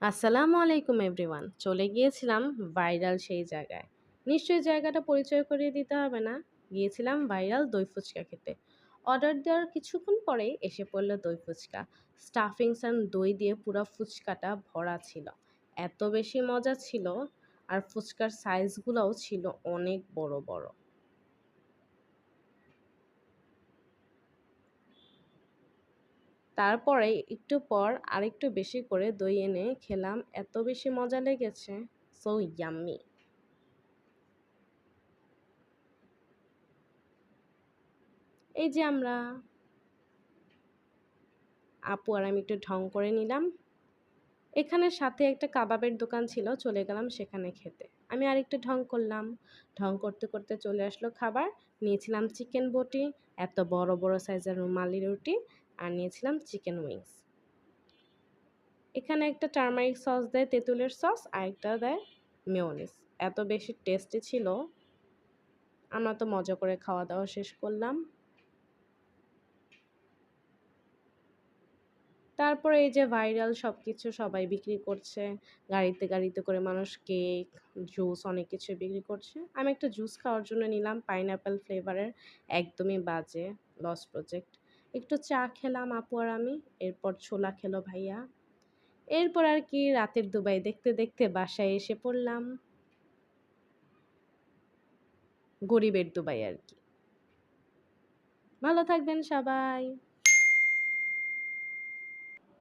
আসসালামু আলাইকুম এভরিওয়ান। চলে গিয়েছিলাম ভাইরাল সেই জায়গায়। নিশ্চয়ই জায়গাটা পরিচয় করিয়ে দিতে হবে না। গিয়েছিলাম ভাইরাল দই ফুচকা খেতে। অর্ডার দেওয়ার কিছুক্ষণ পরেই এসে পড়ল দই ফুচকা। স্টাফিংস অ্যান্ড দই দিয়ে পুরা ফুচকাটা ভরা ছিল। এত বেশি মজা ছিল, আর ফুচকার সাইজগুলোও ছিল অনেক বড় বড়। তারপরে একটু পর আরেকটু বেশি করে দই এনে খেলাম। এত বেশি মজা লেগেছে। So yummy. এই যে আমরা আপু আর আমি একটু ঢং করে নিলাম। এখানে সাথে একটা কাবাবের দোকান ছিল, চলে গেলাম সেখানে খেতে। আমি আরেকটু ঢং করলাম। ঢং করতে করতে চলে আসলো খাবার। নিয়েছিলাম চিকেন বটি, এত বড় বড় সাইজের রুমালি রুটি, আর নিয়েছিলাম চিকেন উইংস। এখানে একটা টারমারিক সস দেয়, তেঁতুলের সস, আর একটা দেয় মেয়োনিজ। এত বেশি টেস্টি ছিল। আমরা তো মজা করে খাওয়া দাওয়া শেষ করলাম। তারপরে এই যে ভাইরাল সবকিছু সবাই বিক্রি করছে। গাড়িতে গাড়িতে করে মানুষ কেক, জুস অনেক কিছু বিক্রি করছে। আমি একটা জুস খাওয়ার জন্য নিলাম পাইনঅ্যাপেল ফ্লেভারের। একদমই বাজে, লস প্রজেক্ট। একটু চা খেলাম আপু আর আমি। এরপর ছোলা খেলো ভাইয়া। এরপর আর কি, রাতের দুবাই দেখতে দেখতে বাসায় এসে পড়লাম। গরিবের দুবাই আর কি। ভালো থাকবেন সবাই।